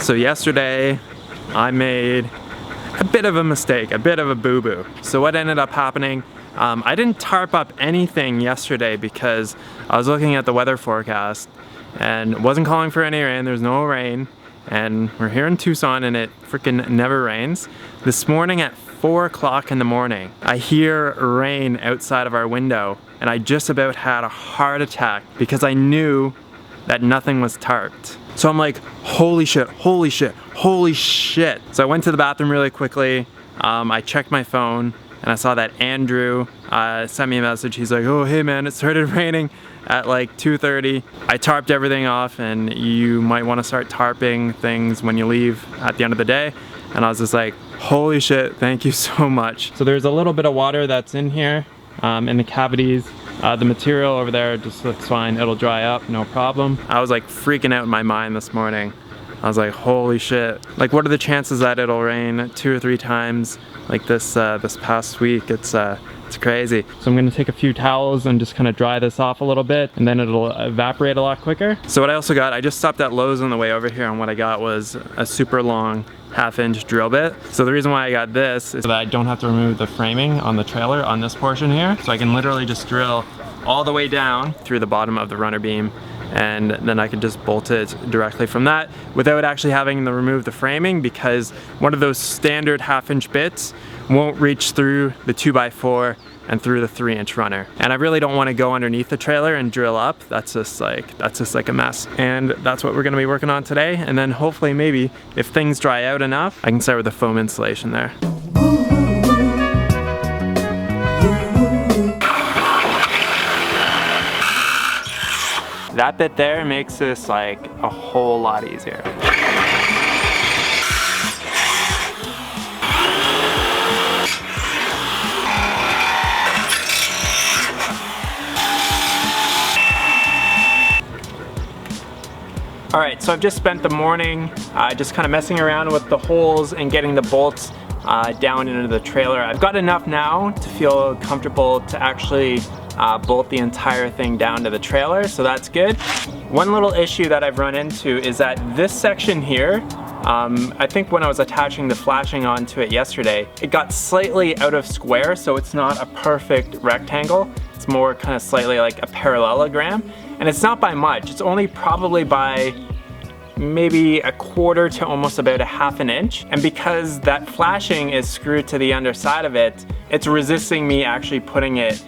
So yesterday I made a bit of a mistake, a bit of a boo-boo. So what ended up happening, I didn't tarp up anything yesterday because I was looking at the weather forecast and it wasn't calling for any rain. There's no rain, and we're here in Tucson and it freaking never rains. This morning at 4 o'clock in the morning, I hear rain outside of our window and I just about had a heart attack because I knew that nothing was tarped. So I'm like, holy shit, holy shit, holy shit. So I went to the bathroom really quickly. I checked my phone and I saw that Andrew sent me a message. He's like, oh, hey man, it started raining at like 2:30. I tarped everything off, and you might want to start tarping things when you leave at the end of the day. And I was just like, holy shit, thank you so much. So there's a little bit of water that's in here, in the cavities. The material over there just looks fine. It'll dry up, no problem. I was like freaking out in my mind this morning. I was like, holy shit. Like, what are the chances that it'll rain 2 or 3 times like this this past week? It's crazy. So I'm gonna take a few towels and just kind of dry this off a little bit, and then it'll evaporate a lot quicker. So what I also got, I just stopped at Lowe's on the way over here, and what I got was a super long 1/2-inch drill bit. So the reason why I got this is that I don't have to remove the framing on the trailer on this portion here. So I can literally just drill all the way down through the bottom of the runner beam, and then I can just bolt it directly from that without actually having to remove the framing, because one of those standard 1/2-inch bits won't reach through the 2x4 and through the 3-inch runner. And I really don't want to go underneath the trailer and drill up. That's just like a mess. And that's what we're gonna be working on today. And then hopefully, maybe if things dry out enough, I can start with the foam insulation there. That bit there makes this like a whole lot easier. All right, so I've just spent the morning just kind of messing around with the holes and getting the bolts down into the trailer. I've got enough now to feel comfortable to actually bolt the entire thing down to the trailer, so that's good. One little issue that I've run into is that this section here, I think when I was attaching the flashing onto it yesterday, it got slightly out of square, so it's not a perfect rectangle. It's more kind of slightly like a parallelogram, and it's not by much. It's only probably by maybe 1/4 to almost about 1/2 inch. And because that flashing is screwed to the underside of it, it's resisting me actually putting it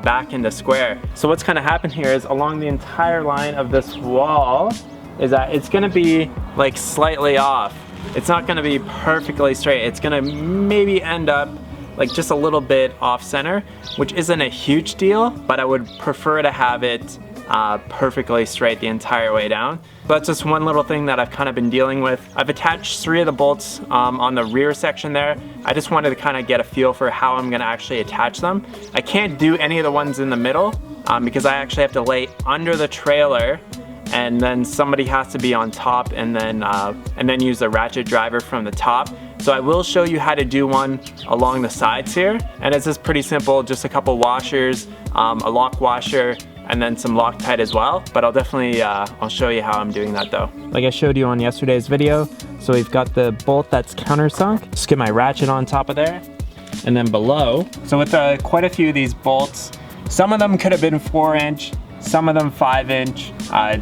back into square. So what's gonna happen here is along the entire line of this wall is that it's gonna be like slightly off. It's not gonna be perfectly straight. It's gonna maybe end up like just a little bit off center, which isn't a huge deal, but I would prefer to have it perfectly straight the entire way down. So that's just one little thing that I've kind of been dealing with. I've attached 3 of the bolts on the rear section there. I just wanted to kind of get a feel for how I'm gonna actually attach them. I can't do any of the ones in the middle because I actually have to lay under the trailer, and then somebody has to be on top, and then use the ratchet driver from the top. So I will show you how to do one along the sides here, and it's just pretty simple, just a couple washers, a lock washer, and then some Loctite as well. But I'll definitely, I'll show you how I'm doing that though. Like I showed you on yesterday's video, so we've got the bolt that's countersunk. Just get my ratchet on top of there, and then below. So with quite a few of these bolts, some of them could have been 4-inch, some of them 5-inch.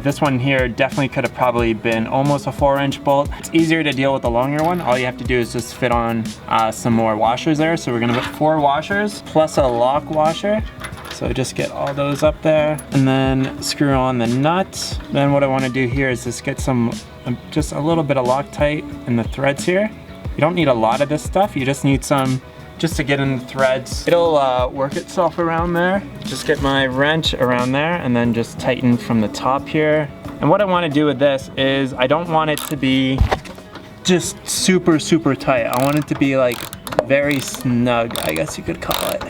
This one here definitely could have probably been almost a 4-inch bolt. It's easier to deal with the longer one. All you have to do is just fit on some more washers there. So we're gonna put 4 washers plus a lock washer. So just get all those up there, and then screw on the nut. Then what I wanna do here is just get some, just a little bit of Loctite in the threads here. You don't need a lot of this stuff, you just need some just to get in the threads. It'll work itself around there. Just get my wrench around there and then just tighten from the top here. And what I wanna do with this is I don't want it to be just super, super tight. I want it to be like very snug, I guess you could call it.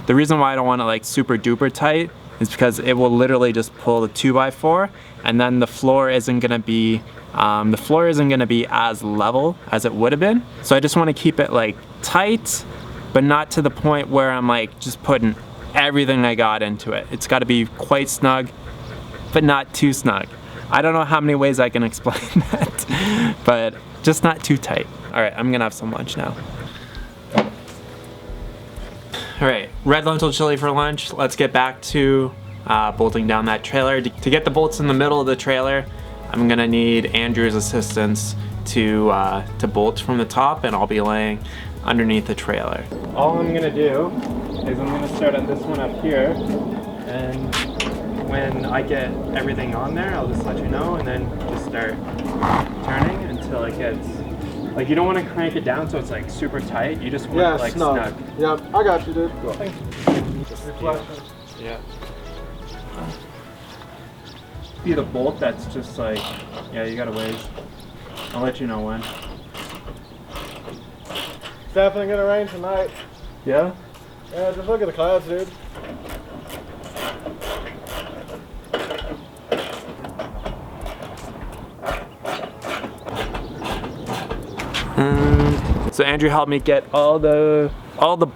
The reason why I don't want it like super duper tight is because it will literally just pull the 2x4, and then the floor isn't gonna be as level as it would have been. So I just want to keep it like tight, but not to the point where I'm like just putting everything I got into it. It's got to be quite snug, but not too snug. I don't know how many ways I can explain that, but just not too tight. All right, I'm gonna have some lunch now. All right, red lentil chili for lunch. Let's get back to bolting down that trailer. To get the bolts in the middle of the trailer, I'm gonna need Andrew's assistance to bolt from the top, and I'll be laying underneath the trailer. All I'm gonna do is I'm gonna start at this one up here, and when I get everything on there, I'll just let you know, and then just start turning until it gets, like, you don't want to crank it down so it's like super tight. You just want it like snug. Yep, I got you, dude. Cool. Thanks. Just yeah. Be the bolt that's just like, yeah, you gotta wait. I'll let you know when. It's definitely gonna rain tonight. Yeah? Yeah, just look at the clouds, dude. So Andrew helped me get all the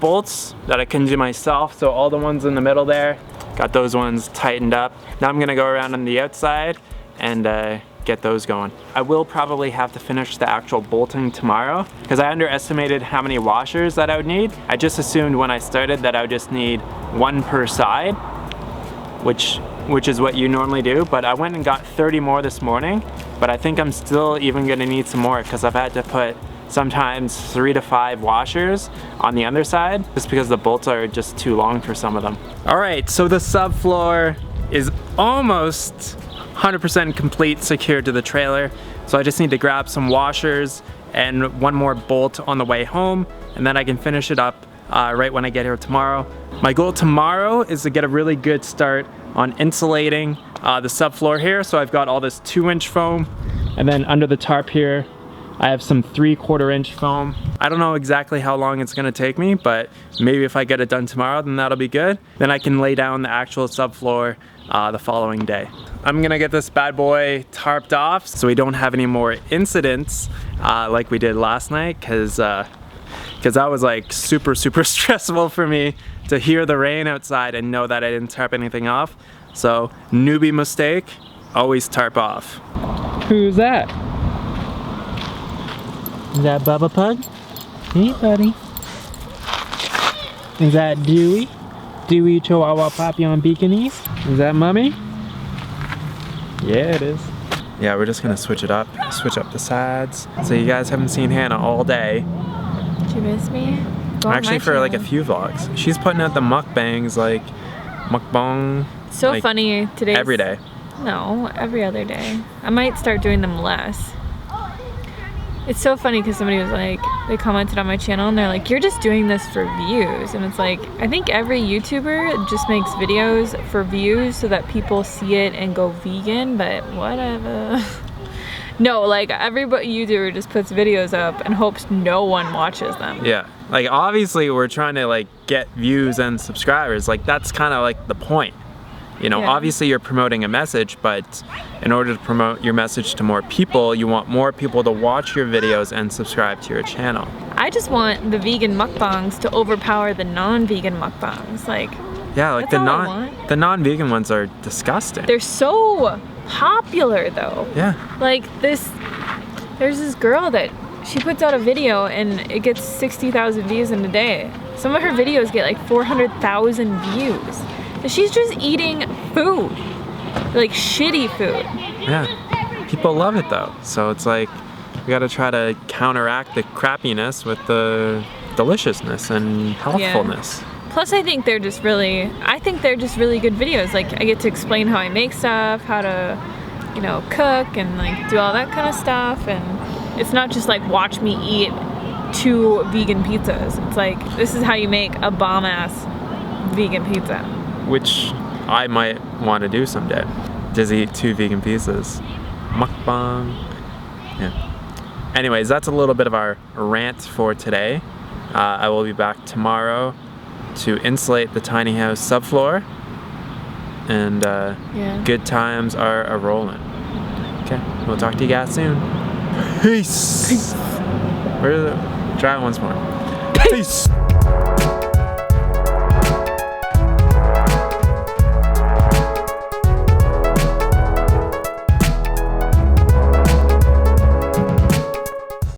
bolts that I couldn't do myself. So all the ones in the middle there, got those ones tightened up. Now I'm gonna go around on the outside and get those going. I will probably have to finish the actual bolting tomorrow because I underestimated how many washers that I would need. I just assumed when I started that I would just need one per side, which is what you normally do, but I went and got 30 more this morning, but I think I'm still even gonna need some more because I've had to put sometimes 3 to 5 washers on the underside just because the bolts are just too long for some of them. All right, so the subfloor is almost 100% complete, secured to the trailer. So I just need to grab some washers and one more bolt on the way home, and then I can finish it up right when I get here tomorrow. My goal tomorrow is to get a really good start on insulating the subfloor here. So I've got all this 2-inch foam, and then under the tarp here, I have some 3/4 inch foam. I don't know exactly how long it's gonna take me, but maybe if I get it done tomorrow, then that'll be good. Then I can lay down the actual subfloor the following day. I'm gonna get this bad boy tarped off so we don't have any more incidents like we did last night, cause that was like super stressful for me to hear the rain outside and know that I didn't tarp anything off. So newbie mistake, always tarp off. Who's that? Is that Bubba Pug? Hey, buddy. Is that Dewey? Dewey Chihuahua Papillon Beaconese? Is that Mummy? Yeah, it is. Yeah, we're just gonna switch it up. Switch up the sides. So you guys haven't seen Hannah all day. Did you miss me? Actually, for like a few vlogs. She's putting out the mukbangs, like mukbang. So like, funny today. Every day. No, every other day. I might start doing them less. It's so funny because somebody was like, they commented on my channel and they're like, you're just doing this for views. And it's like, I think every YouTuber just makes videos for views so that people see it and go vegan, but whatever. No, like every YouTuber just puts videos up and hopes no one watches them. Yeah, like obviously we're trying to like get views and subscribers. Like that's kind of like the point. You know, obviously you're promoting a message, but in order to promote your message to more people, you want more people to watch your videos and subscribe to your channel. I just want the vegan mukbangs to overpower the non-vegan mukbangs. Like, yeah, like the non-vegan ones are disgusting. They're so popular though. Yeah. Like there's this girl that she puts out a video and it gets 60,000 views in a day. Some of her videos get like 400,000 views. She's just eating food, like shitty food. Yeah, people love it though. So it's like, we gotta try to counteract the crappiness with the deliciousness and healthfulness. Yeah. Plus I think they're just really good videos. Like I get to explain how I make stuff, how to, you know, cook and like do all that kind of stuff. And it's not just like watch me eat 2 vegan pizzas. It's like, this is how you make a bomb-ass vegan pizza. Which I might want to do someday. Just eat 2 vegan pizzas. Mukbang. Yeah. Anyways, that's a little bit of our rant for today. I will be back tomorrow to insulate the tiny house subfloor. And good times are a-rolling. Okay, we'll talk to you guys soon. Peace! Try it once more. Peace!